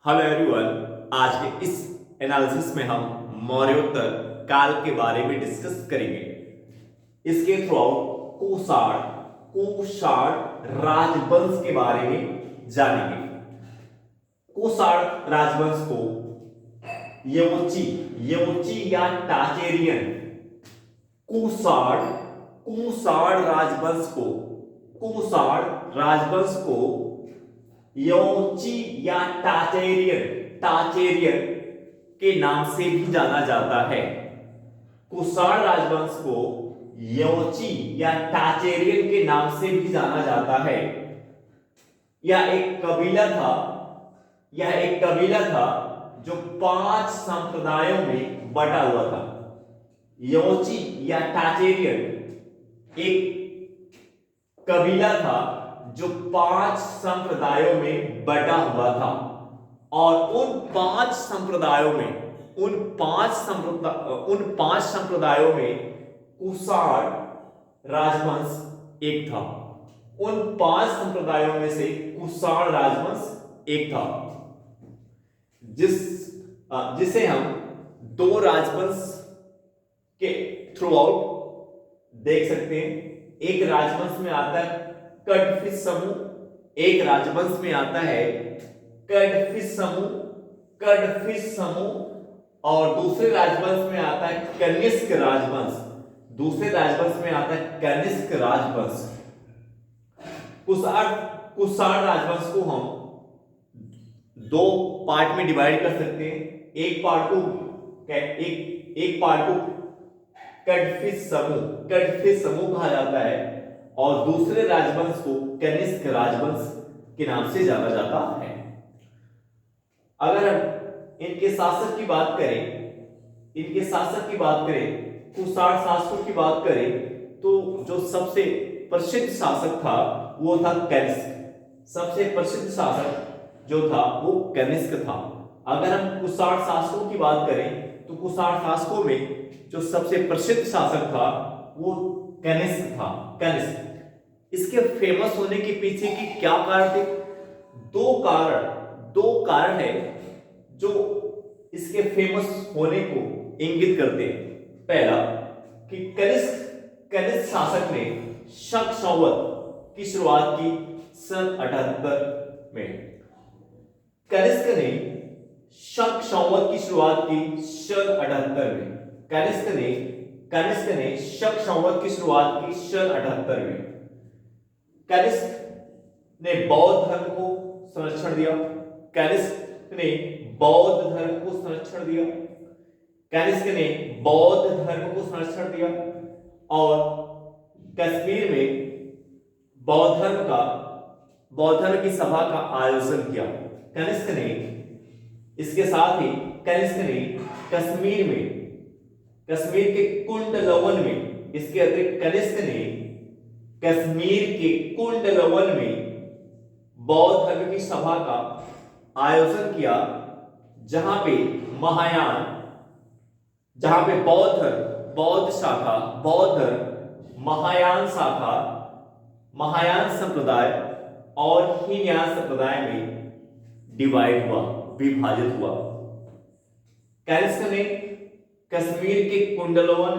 Hello everyone. आज के इस एनालिसिस में हम मौर्योत्तर काल के बारे में डिस्कस करेंगे। इसके थ्रू कुषाण कुषाण राजवंश के बारे में जानेंगे। कुषाण राजवंश को यवोची यवोची या टाचेरियन कुषाण कुषाण राजवंश को कुषाण राजवंश को यवोची या टाचेरियन के नाम से भी जाना जाता है। कुषाण राजवंश को यवोची या टाचेरियन के नाम से भी जाना जाता है। यह एक कबीला था जो 5 संप्रदायों में बटा हुआ था। यवोची या टाचेरियन एक कबीला था जो 5 संप्रदायों में बटा हुआ था और उन 5 संप्रदायों में कुषाण राजवंश एक था। उन 5 संप्रदायों में से कुषाण राजवंश एक था, जिसे हम 2 राजवंश के थ्रू आउट देख सकते हैं। एक राजवंश में आता है कडफिश समूह, एक राजवंश में आता है कडफिश समूह और दूसरे राजवंश में आता है कनिष्क राजवंश। कुषाण राजवंश को हम 2 पार्ट में डिवाइड कर सकते हैं। एक पार्ट को कडफिश समूह कहा जाता है और दूसरे राजवंश को कनिष्क राजवंश के नाम से जाना जाता है। अगर हम इनके शासक की बात करें, कुषाण शासकों की बात करें, तो जो सबसे प्रसिद्ध शासक था वो था कनिष्क। सबसे प्रसिद्ध शासक जो था वो कनिष्क था। अगर हम कुषाण शासकों की बात करें तो कुषाण शासकों में जो सबसे प्रसिद्ध शासक था वो कनिष्क था। इसके फेमस होने के पीछे की क्या कारण थे? 2 कारण है जो इसके फेमस होने को इंगित करते हैं। पहला कि कनिष्क शासक ने शक संवत की शुरुआत की सन 78 में। कनिष्क ने शक संवत की शुरुआत की सन 78 में। कनिष्क ने शक संवत की शुरुआत की सन 78 में। कनिष्क ने बौद्ध धर्म को संरक्षण दिया। कनिष्क ने बौद्ध धर्म को संरक्षण दिया और कश्मीर में बौद्ध धर्म की सभा का आयोजन किया। कनिष्क ने इसके साथ ही कश्मीर के कुंडलवन में, इसके अतिरिक्त कनिष्क ने कश्मीर के कुंडलवन में बौद्ध धर्म की सभा का आयोजन किया, जहां पे बौद्ध धर्म महायान संप्रदाय और हीनयान संप्रदाय में विभाजित हुआ। कनिष्क ने कश्मीर के कुंडलवन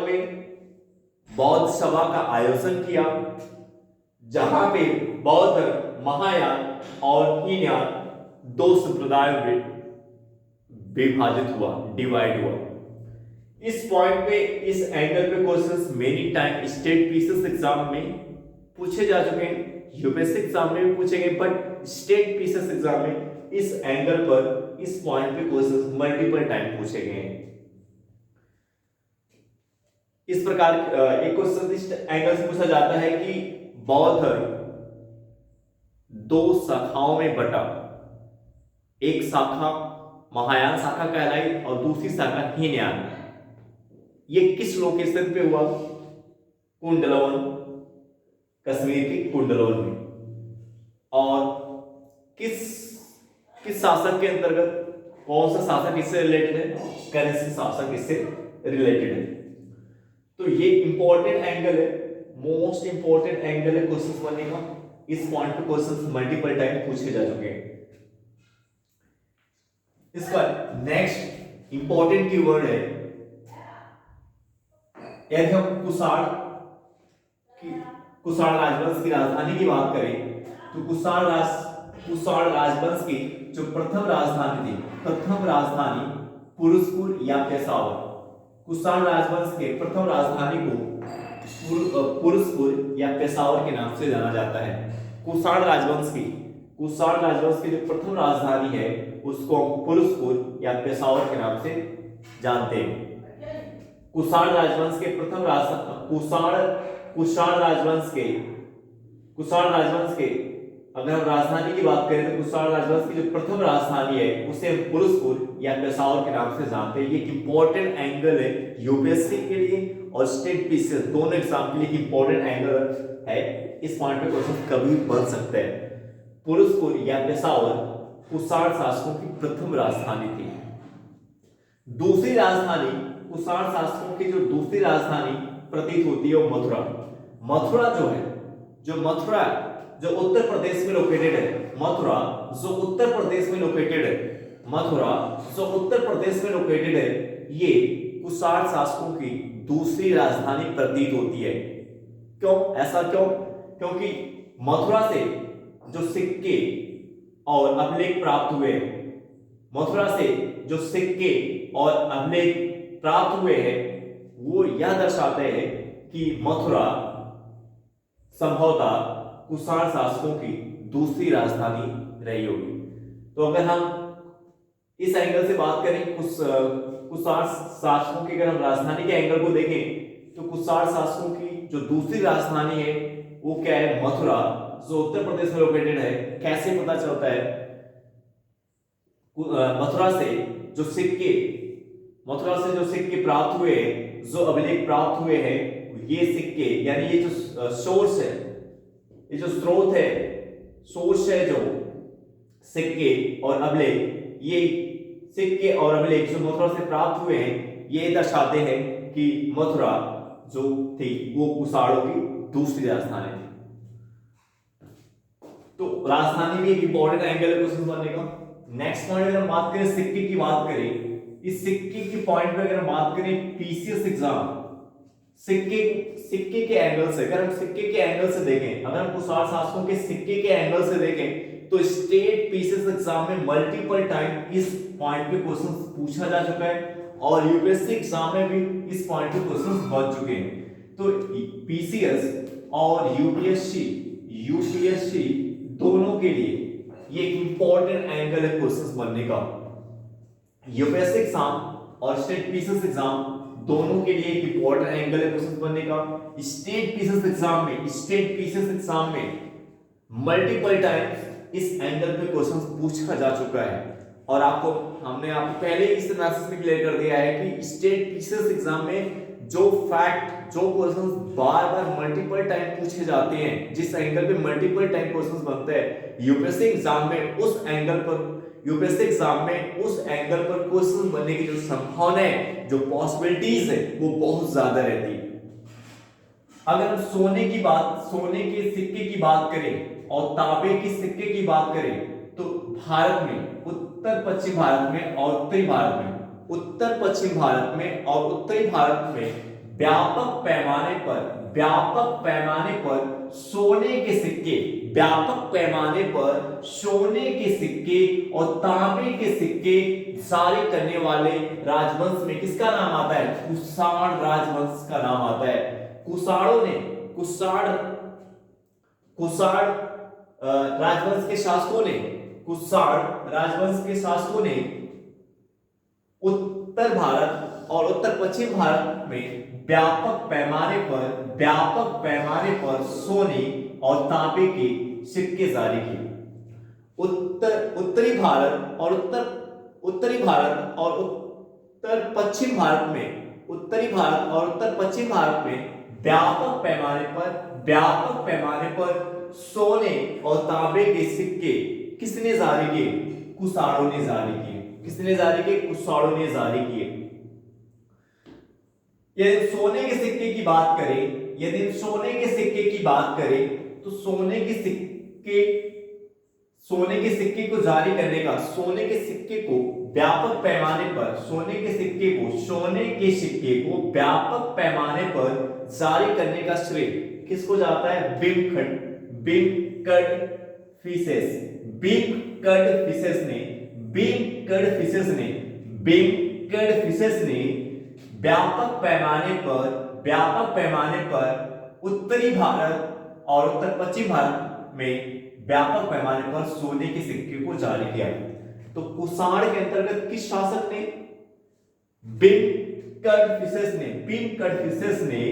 में बौद्ध सभा का आयोजन किया, जहां पे बौद्ध धर्म महायान और हीनयान 2 संप्रदायों में डिवाइड हुआ। इस पॉइंट पे, इस एंगल पे questions many time state PCS exam में पूछे जा चुके हैं, यूपीएससी एग्जाम में भी पूछे गए, बट स्टेट पीसीएस एग्जाम में इस एंगल पर, इस पॉइंट पे क्वेश्चंस मल्टीपल टाइम पूछे गए हैं। इस प्रकार एक क्वेश्चन इस एंगल से पूछा जाता है कि बौद्ध धर्म 2 शाखाओं में बटा। एक शाखा महायान शाखा कहलाई और दूसरी शाखा हीनयान। ये किस लोकेशन पे हुआ? कुंडलवन, कश्मीर के कुंडलवन में। और किस शासक के अंतर्गत, कौन सा शासक इससे रिलेटेड है? कनिष्क शासक इससे रिलेटेड है। तो ये इंपॉर्टेंट एंगल है, मोस्ट इंपॉर्टेंट एंगल है क्वेश्चन बनने का। इस पॉइंट पे क्वेश्चंस मल्टीपल टाइम पूछे जा चुके हैं। इसका नेक्स्ट इंपॉर्टेंट कीवर्ड है, यदि हम कुषाण राजवंश की राजधानी की बात करें तो कुषाण राजवंश की जो प्रथम राजधानी थी, प्रथम राजधानी पुरुषपुर या पेशावर। कुषाण राजवंश के प्रथम राजधानी को पुरुषपुर या पेशावर के नाम से जाना जाता है। कुषाण राजवंश की जो प्रथम राजधानी है उसको हम पुरुषपुर या पेशावर के नाम से जानते हैं। कुषाण राजवंश के अगर हम राजधानी की बात करें तो कुषाण राजवंश की जो प्रथम राजधानी है उसे हम पुरुषपुर या पेशावर के नाम से जानते हैं। ये एक इंपॉर्टेंट एंगल है यूपीएससी के लिए और स्टेट पीसीएस दोनों एग्जाम के लिए इंपॉर्टेंट एंगल है। इस पॉइंट पे क्वेश्चन कभी बन सकता है। पुरुषपुर या पेशावर कुषाण शासकों की प्रथम राजधानी थी। दूसरी राजधानी कुषाण शासकों की जो दूसरी राजधानी प्रतीत होती है वो मथुरा। मथुरा जो उत्तर प्रदेश में लोकेटेड है, मथुरा जो उत्तर प्रदेश में लोकेटेड है, ये कुषाण शासकों की दूसरी राजधानी प्रतीत होती है। ऐसा क्यों? क्योंकि मथुरा से जो सिक्के और अभिलेख प्राप्त हुए हैं वो यह दर्शाते हैं कि मथुरा संभवतः कुषाण शासकों की दूसरी राजधानी रही होगी। तो अगर हम इस एंगल से बात करें, कुषाण शासकों की अगर हम राजधानी के एंगल को देखें तो कुषाण शासकों की जो दूसरी राजधानी है वो क्या है? मथुरा, जो उत्तर प्रदेश में लोकेटेड है। कैसे पता चलता है? मथुरा से जो सिक्के प्राप्त हुए, जो अभिलेख प्राप्त हुए हैं, ये सिक्के यानी ये जो सोर्स है, ये जो स्रोत है, सोर्स है जो सिक्के और अभिलेख, ये सिक्के और अभिलेख जो मथुरा से प्राप्त हुए हैं ये दर्शाते हैं कि मथुरा जो थी वो कुषाणों की दूसरी राजधानी थी। तो राजधानी भी एक इंपॉर्टेंट एंगल है क्वेश्चन बनने का। नेक्स्ट पॉइंट अगर हम बात करें सिक्के की बात करें, इस सिक्के की पॉइंट पे अगर हम बात करें पीसीएस एग्जाम सिक्के के एंगल से, अगर हम सिक्के के एंगल से देखें, अगर हम कुषाण शासकों के सिक्के के एंगल से देखें तो स्टेट पीसीएस एग्जाम में मल्टीपल टाइम इस पॉइंट पे क्वेश्चन पूछा जा चुका है और यूपीएससी एग्जाम में भी इस पॉइंट पे क्वेश्चन बन चुके हैं। तो पीसीएस और यूपीएससी दोनों के लिए ये एक इंपॉर्टेंट एंगल है क्वेश्चन बनने का। यूपीएससी एग्जाम और स्टेट पीसीएस एग्जाम दोनों के लिए एक इंपॉर्टेंट एंगल है क्वेश्चन बनने का। स्टेट पीसीएस एग्जाम में मल्टीपल टाइम इस एंगल पे क्वेश्चन पूछा जा चुका है और हमने आपको पहले ही इस एनालिसिस में क्लियर कर दिया है कि स्टेट पीसीएस एग्जाम में जो क्वेश्चन बार-बार मल्टीपल टाइम पूछे जाते हैं, जिस एंगल पे मल्टीपल टाइम क्वेश्चन बनते हैं, यूपीएससी एग्जाम में उस एंगल पर क्वेश्चन बनने की जो संभावना है, जो पॉसिबिलिटीज है वो बहुत ज्यादा रहती है। अगर हम सोने के सिक्के की बात करें और तांबे के सिक्के की बात करें तो भारत में उत्तर पश्चिम भारत में और उत्तरी भारत में व्यापक पैमाने पर सोने के सिक्के और तांबे के सिक्के जारी करने वाले राजवंश में किसका नाम आता है? कुषाण राजवंश का नाम आता है। कुषाण राजवंश के शासकों ने उत्तर भारत और उत्तर पश्चिम भारत में व्यापक पैमाने पर सोने और तांबे के सिक्के जारी किए। उत्तरी भारत और उत्तर पश्चिम भारत में व्यापक पैमाने पर सोने और तांबे के सिक्के किसने जारी किए? कुषाणों ने जारी किए। किसने जारी किए? कुषाणों ने जारी किए। यदि सोने के सिक्के की बात करें तो सोने के सिक्के को व्यापक पैमाने पर सोने के सिक्के को व्यापक पैमाने पर जारी करने का श्रेय किसको जाता है? बिंकड फिशेस ने व्यापक पैमाने पर उत्तरी भारत और उत्तर पश्चिम भारत में व्यापक पैमाने पर सोने के सिक्के को जारी किया। तो कुषाण के अंतर्गत किस शासक ने? बिंकड फिशेस ने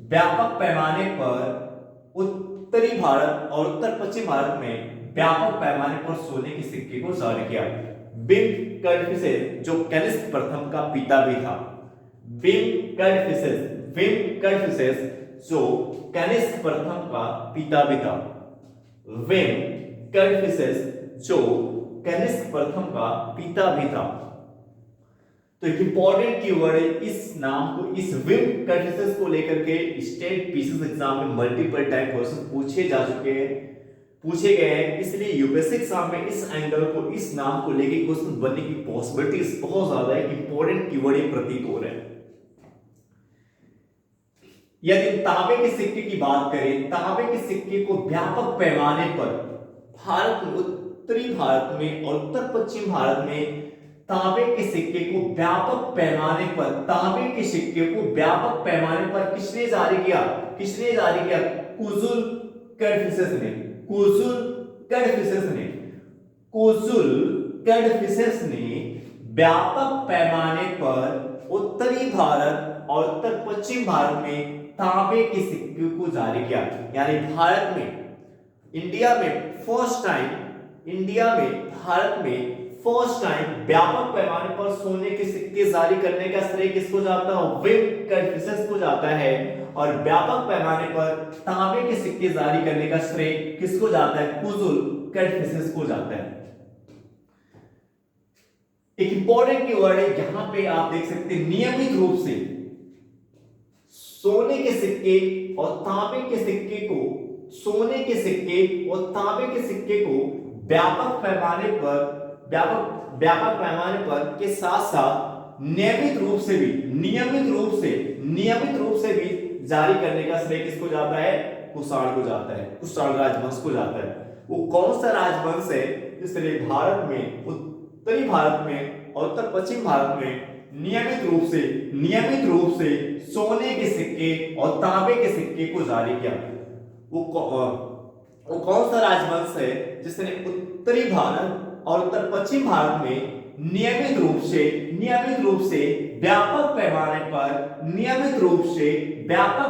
व्यापक पैमाने पर उत्तरी भारत और उत्तर पश्चिम भारत में व्यापक पैमाने पर सोने के सिक्के को जारी किया। बिंकड फिशेस जो कनिष्क प्रथम का पिता भी था। बिंकड फिशेस जो कनिष्क प्रथम का पिता भी था। बिंकड फिशेस जो कनिष्क प्रथम का पिता भी था। तो एक इंपॉर्टेंट कीवर्ड है इस नाम को, इस बिंकड फिशेस को लेकर के स्टेट पीसीएस एग्जाम में मल्टीपल टाइम क्वेश्चन पूछे गए हैं, इसलिए यूपीएससी एग्जाम में इस एंगल को, इस नाम को लेकर क्वेश्चन बनने की पॉसिबिलिटीज बहुत ज्यादा है। इंपॉर्टेंट कीवर्ड ये प्रतीत हो रहे हैं। यदि तांबे के सिक्के की बात करें, तांबे के सिक्के को व्यापक पैमाने पर भारत में, उत्तरी भारत में और उत्तर पश्चिम भारत में तांबे के सिक्के को व्यापक पैमाने पर, तांबे के सिक्के को व्यापक पैमाने पर किसने जारी किया? कुजुलकड फिशेस ने व्यापक पैमाने पर उत्तरी भारत और उत्तर पश्चिम भारत में तांबे के सिक्के को जारी किया। यानी भारत में, भारत में फर्स्ट टाइम व्यापक पैमाने पर सोने के सिक्के जारी करने का श्रेय किसको जाता है? बिंकड फिशेस को जाता है। और व्यापक पैमाने पर तांबे के सिक्के जारी करने का श्रेय किसको जाता है? कुजुलकड फिशेस को जाता है। एक इंपॉर्टेंट कीवर्ड है यहां पे आप देख सकते हैं, नियमित रूप से सोने के सिक्के और तांबे के सिक्के को, व्यापक पैमाने पर के साथ साथ नियमित रूप से भी जारी करने का श्रेय किसको जाता है? कुषाण को जाता है, कुषाण राजवंश को जाता है। वो कौन सा राजवंश है जिसने भारत में, उत्तरी भारत में और उत्तर पश्चिम भारत में नियमित रूप से सोने के सिक्के और तांबे के सिक्के को जारी किया? वो कौन सा राजवंश है जिसने उत्तरी भारत और उत्तर पश्चिम भारत में नियमित रूप से व्यापक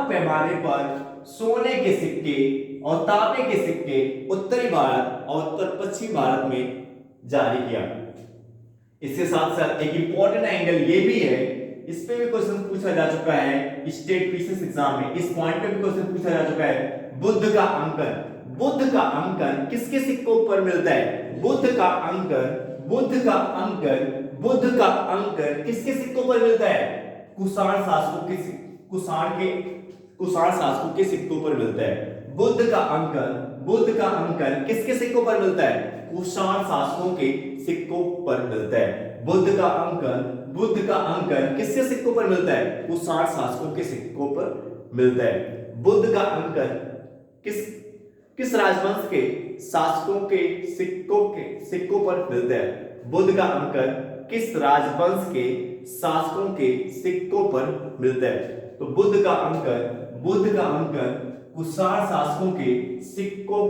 पैमाने पर सोने के सिक्के और तांबे के सिक्के उत्तरी भारत और उत्तर पश्चिम भारत में जारी किया? इसके साथ साथ एक इंपॉर्टेंट एंगल ये भी है, इस पे भी क्वेश्चन पूछा जा चुका है स्टेट पीसीएस एग्जाम में, इस पॉइंट पे भी क्वेश्चन पूछा जा चुका है। बुद्ध का अंकन किसके सिक्कों पर मिलता है? बुद्ध का अंकन किसके सिक्कों पर मिलता है? कुषाण शासकों के सिक्कों पर मिलता है। बुद्ध का अंकन किसके सिक्कों पर मिलता है? कुषाण शासकों के सिक्कों पर मिलता है। बुद्ध का अंकन किसके सिक्कों पर मिलता है? कुषाण शासकों के सिक्कों पर मिलता है। बुद्ध का अंकन किस राजवंश के शासकों के सिक्कों पर मिलता है? बुद्ध का अंकन किस राजवंश के शासकों के सिक्कों पर मिलता है? तो बुद्ध का अंकन कुषाण शासकों के सिक्कों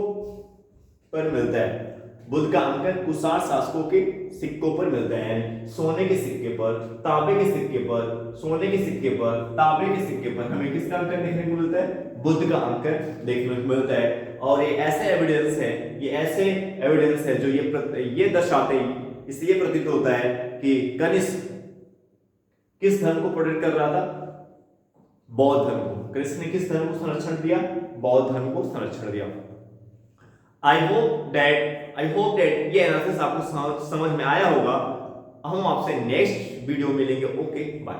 पर मिलता है। बुद्ध का अंकन कुषाण शासकों के सिक्कों पर मिलता है। सोने के सिक्के पर, तांबे के सिक्के पर, सोने के सिक्के पर, तांबे के सिक्के पर हमें किसका अंकन देखने को मिलता है? बुद्ध का अंकन देखने को मिलता है। और ये ऐसे एविडेंस है जो ये दर्शाते ही इसलिए प्रतीत होता है कि कनिष्क किस धर्म को प्रोटेक्ट कर रहा था? बौद्ध धर्म को। कनिष्क ने किस धर्म को संरक्षण दिया? बौद्ध धर्म को संरक्षण दिया। आई होप दैट ये एनालिसिस आपको समझ में आया होगा। हम आपसे नेक्स्ट वीडियो मिलेंगे। Okay bye.